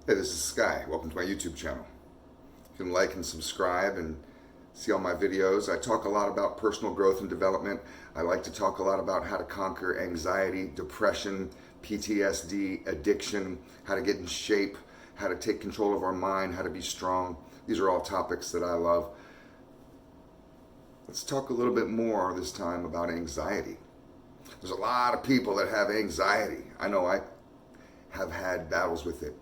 Hey, this is Sky. Welcome to my YouTube channel. You can like and subscribe and see all my videos. I talk a lot about personal growth and development. I like to talk a lot about how to conquer anxiety, depression, PTSD, addiction, how to get in shape, how to take control of our mind, how to be strong. These are all topics that I love. Let's talk a little bit more this time about anxiety. There's a lot of people that have anxiety. I know I have had battles with it.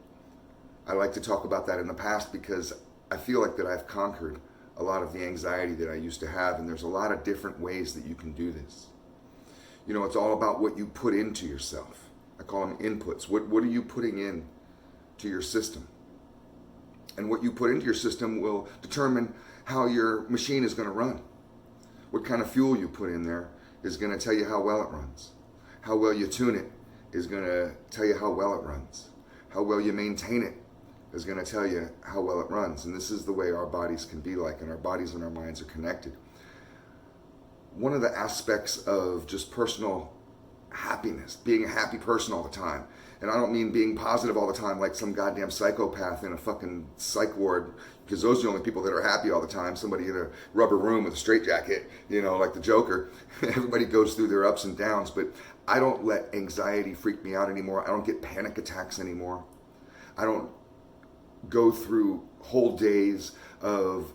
I like to talk about that in the past because I feel like that I've conquered a lot of the anxiety that I used to have, and there's a lot of different ways that you can do this. You know, it's all about what you put into yourself. I call them inputs. What are you putting in to your system? And what you put into your system will determine how your machine is going to run. What kind of fuel you put in there is going to tell you how well it runs. How well you tune it is going to tell you how well it runs. How well you maintain it is going to tell you how well it runs. And this is the way our bodies can be like, and our bodies and our minds are connected. One of the aspects of just personal happiness, being a happy person all the time, and I don't mean being positive all the time like some goddamn psychopath in a fucking psych ward, because those are the only people that are happy all the time. Somebody in a rubber room with a straitjacket, you know, like the Joker. Everybody goes through their ups and downs, but I don't let anxiety freak me out anymore. I don't get panic attacks anymore. I don't go through whole days of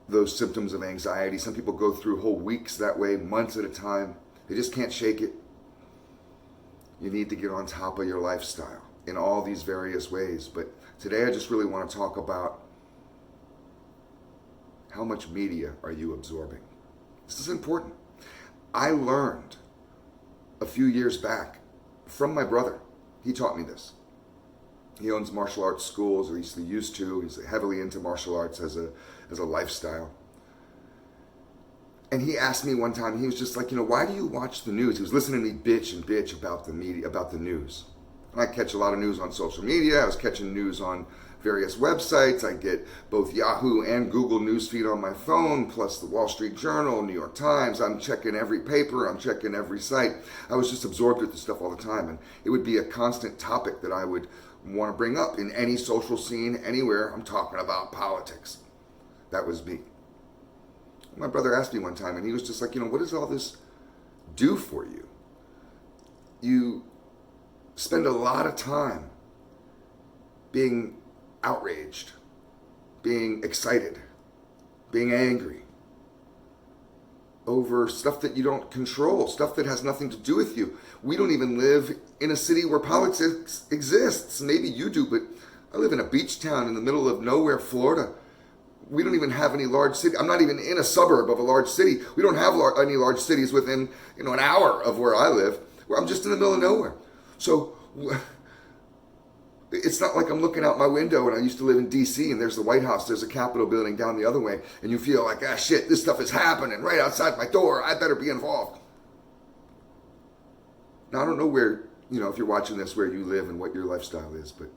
those symptoms of anxiety. Some people go through whole weeks that way, months at a time. They just can't shake it. You need to get on top of your lifestyle in all these various ways. But today I just really want to talk about how much media are you absorbing. This is important. I learned a few years back from my brother. He taught me this. He owns martial arts schools, or he used to. He's heavily into martial arts as a lifestyle. And he asked me one time, he was just like, why do you watch the news? He was listening to me bitch about the media, about the news. And I catch a lot of news on social media. I was catching news on various websites. I get both Yahoo and Google newsfeed on my phone, plus the Wall Street Journal, New York Times. I'm checking every paper. I'm checking every site. I was just absorbed with this stuff all the time. And it would be a constant topic that I would want to bring up in any social scene, anywhere. I'm talking about politics. That was me. My brother asked me one time, and he was just like, what does all this do for you? You spend a lot of time being outraged, being excited, being angry over stuff that you don't control, stuff that has nothing to do with you. We don't even live in a city where politics exists. Maybe you do, but I live in a beach town in the middle of nowhere, Florida. We don't even have any large city. I'm not even in a suburb of a large city. We don't have any large cities within, an hour of where I live. Where I'm just in the middle of nowhere. So it's not like I'm looking out my window, and I used to live in D.C. and there's the White House, there's a Capitol building down the other way, and you feel like, shit, this stuff is happening right outside my door. I better be involved. Now, I don't know where, if you're watching this, where you live and what your lifestyle is, but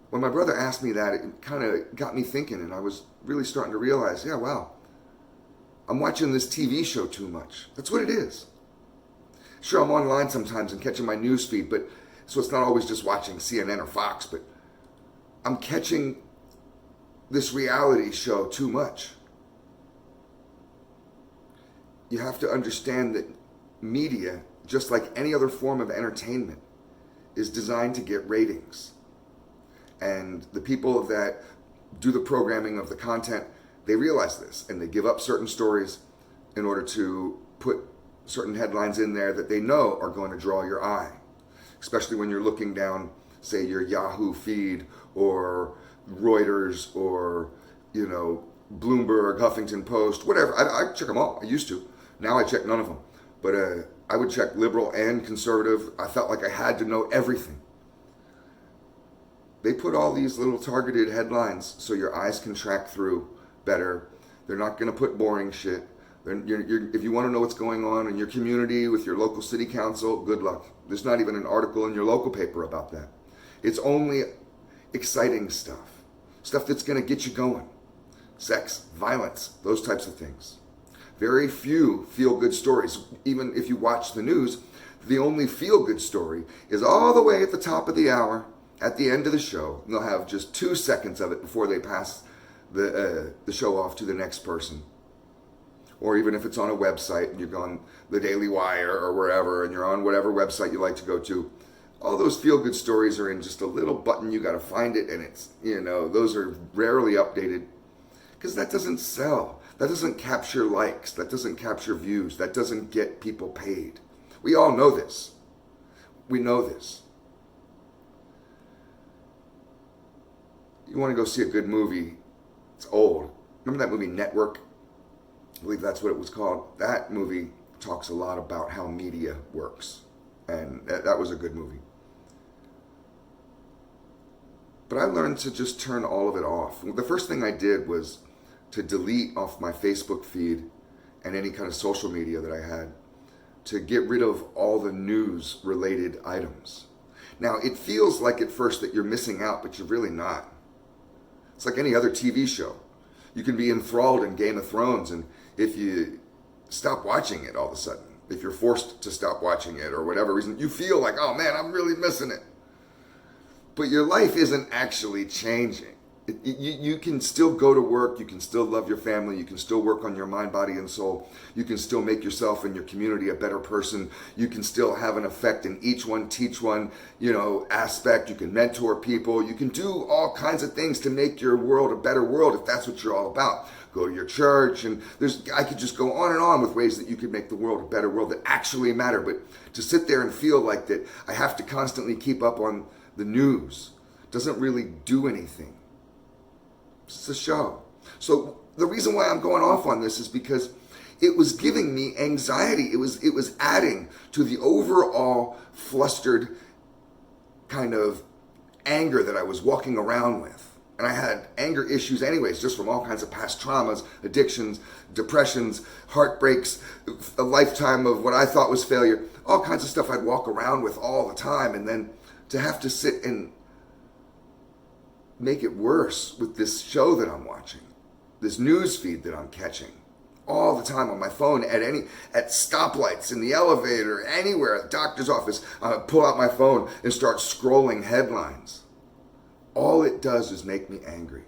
when my brother asked me that, it kind of got me thinking, and I was really starting to realize, wow, I'm watching this TV show too much. That's what it is. Sure, I'm online sometimes and catching my news feed, but so it's not always just watching CNN or Fox, but I'm catching this reality show too much. You have to understand that media, just like any other form of entertainment, is designed to get ratings. And the people that do the programming of the content, they realize this, and they give up certain stories in order to put certain headlines in there that they know are going to draw your eye. Especially when you're looking down, say, your Yahoo feed or Reuters or, Bloomberg, Huffington Post, whatever. I check them all. I used to. Now I check none of them. But I would check liberal and conservative. I felt like I had to know everything. They put all these little targeted headlines so your eyes can track through better. They're not going to put boring shit. If you want to know what's going on in your community with your local city council, good luck. There's not even an article in your local paper about that. It's only exciting stuff. Stuff that's going to get you going. Sex, violence, those types of things. Very few feel-good stories. Even if you watch the news, the only feel-good story is all the way at the top of the hour at the end of the show, they'll have just 2 seconds of it before they pass the show off to the next person. Or even if it's on a website and you're on the Daily Wire or wherever, and you're on whatever website you like to go to, all those feel-good stories are in just a little button. You got to find it, and it's, those are rarely updated because that doesn't sell. That doesn't capture likes. That doesn't capture views. That doesn't get people paid. We all know this. We know this. You want to go see a good movie? It's old. Remember that movie Network? I believe that's what it was called. That movie talks a lot about how media works. And that was a good movie. But I learned to just turn all of it off. The first thing I did was to delete off my Facebook feed and any kind of social media that I had, to get rid of all the news related items. Now, it feels like at first that you're missing out, but you're really not. It's like any other TV show. You can be enthralled in Game of Thrones, and if you stop watching it all of a sudden, if you're forced to stop watching it or whatever reason, you feel like, oh man, I'm really missing it. But your life isn't actually changing. You can still go to work, you can still love your family, you can still work on your mind, body, and soul. You can still make yourself and your community a better person. You can still have an effect in each one, teach one, aspect. You can mentor people. You can do all kinds of things to make your world a better world if that's what you're all about. Go to your church, and I could just go on and on with ways that you could make the world a better world that actually matter. But to sit there and feel like that I have to constantly keep up on the news doesn't really do anything. It's a show. So the reason why I'm going off on this is because it was giving me anxiety. It was adding to the overall flustered kind of anger that I was walking around with. And I had anger issues anyways, just from all kinds of past traumas, addictions, depressions, heartbreaks, a lifetime of what I thought was failure, all kinds of stuff I'd walk around with all the time. And then to have to sit and make it worse with this show that I'm watching, this news feed that I'm catching all the time on my phone, at stoplights, in the elevator, anywhere, at the doctor's office. I pull out my phone and start scrolling headlines. All it does is make me angry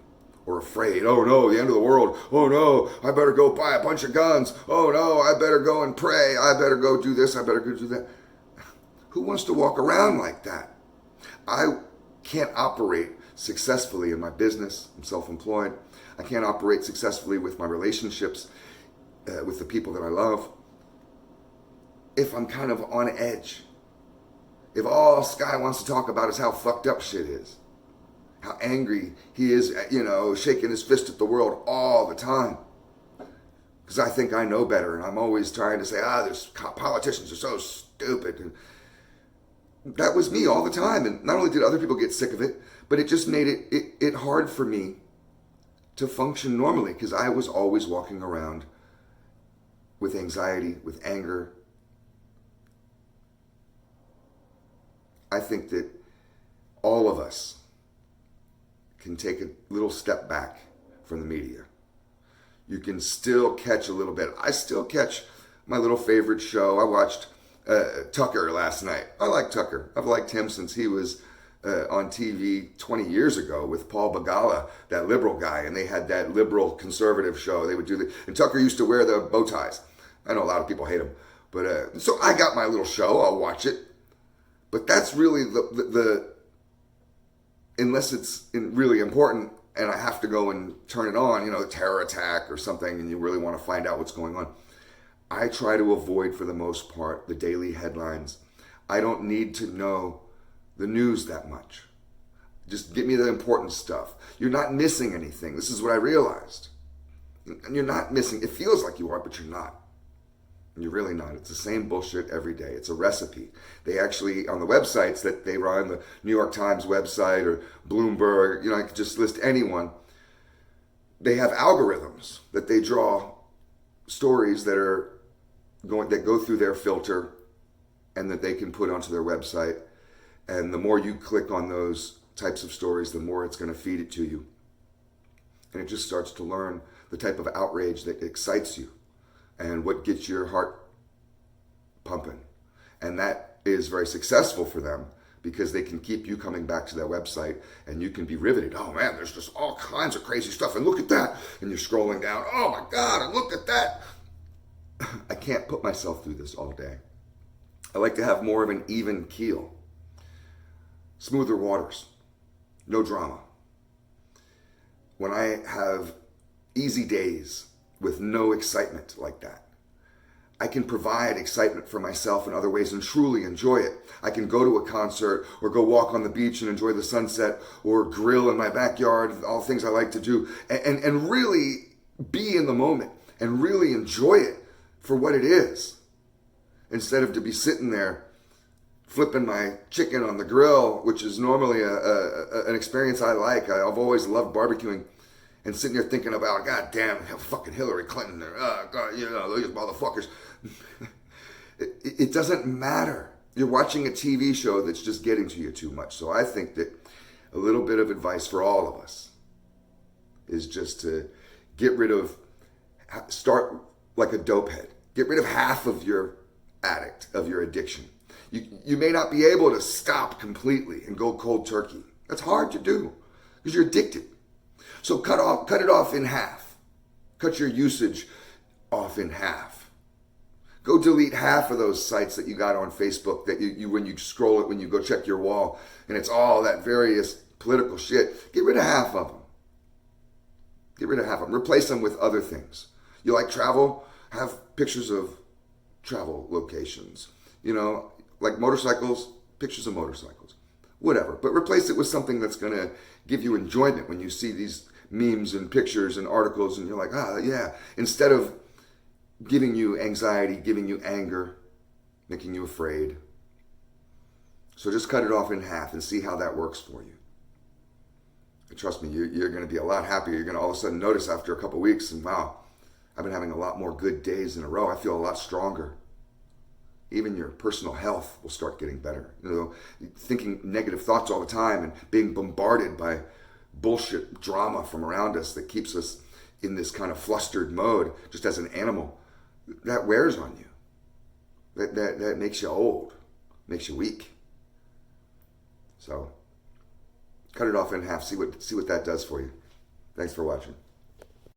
or afraid. Oh no, the end of the world. Oh no, I better go buy a bunch of guns. Oh no, I better go and pray. I better go do this. I better go do that. Who wants to walk around like that? I can't operate successfully in my business. I'm self-employed. I can't operate successfully with my relationships, with the people that I love, if I'm kind of on edge. If all Sky wants to talk about is how fucked up shit is, how angry he is, shaking his fist at the world all the time. Because I think I know better, and I'm always trying to say, there's politicians are so stupid. And that was me all the time. And not only did other people get sick of it, but it just made it hard for me to function normally, because I was always walking around with anxiety, with anger. I think that all of us can take a little step back from the media. You can still catch a little bit. I still catch my little favorite show. I watched Tucker last night. I like Tucker. I've liked him since he was on TV 20 years ago with Paul Begala, that liberal guy, and they had that liberal conservative show. They would do and Tucker used to wear the bow ties. I know a lot of people hate him, but so I got my little show. I'll watch it, but that's really the unless it's really important and I have to go and turn it on, a terror attack or something, and you really want to find out what's going on. I try to avoid, for the most part, the daily headlines. I don't need to know the news that much. Just give me the important stuff. You're not missing anything. This is what I realized. And you're not missing. It feels like you are, but you're not. And you're really not. It's the same bullshit every day. It's a recipe. They actually, on the websites that they run, the New York Times website or Bloomberg, I could just list anyone. They have algorithms that they draw stories that go through their filter and that they can put onto their website. And the more you click on those types of stories, the more it's going to feed it to you. And it just starts to learn the type of outrage that excites you and what gets your heart pumping. And that is very successful for them because they can keep you coming back to that website and you can be riveted. Oh man, there's just all kinds of crazy stuff. And look at that. And you're scrolling down. Oh my God, and look at that. I can't put myself through this all day. I like to have more of an even keel. Smoother waters. No drama. When I have easy days with no excitement like that, I can provide excitement for myself in other ways and truly enjoy it. I can go to a concert or go walk on the beach and enjoy the sunset or grill in my backyard, all things I like to do, and really be in the moment and really enjoy it for what it is. Instead of to be sitting there flipping my chicken on the grill, which is normally an experience I like. I've always loved barbecuing. And sitting there thinking about, God damn, fucking Hillary Clinton, God, you know, these motherfuckers. It doesn't matter. You're watching a TV show that's just getting to you too much. So I think that a little bit of advice for all of us is just to start like a dope head. Get rid of half of your addiction. You may not be able to stop completely and go cold turkey. That's hard to do because you're addicted. So cut it off in half. Cut your usage off in half. Go delete half of those sites that you got on Facebook that you when you scroll it, when you go check your wall, and it's all that various political shit. Get rid of half of them. Get rid of half of them. Replace them with other things. You like travel? Have pictures of travel locations. You know, like motorcycles, pictures of motorcycles. Whatever. But replace it with something that's going to give you enjoyment when you see these memes and pictures and articles and you're like, yeah. Instead of giving you anxiety, giving you anger, making you afraid. So just cut it off in half and see how that works for you. And trust me, you're going to be a lot happier. You're going to all of a sudden notice after a couple weeks, and wow, I've been having a lot more good days in a row. I feel a lot stronger. Even your personal health will start getting better. You know, thinking negative thoughts all the time and being bombarded by bullshit drama from around us that keeps us in this kind of flustered mode, just as an animal, that wears on you. That makes you old, makes you weak. So cut it off in half. See what that does for you. Thanks for watching.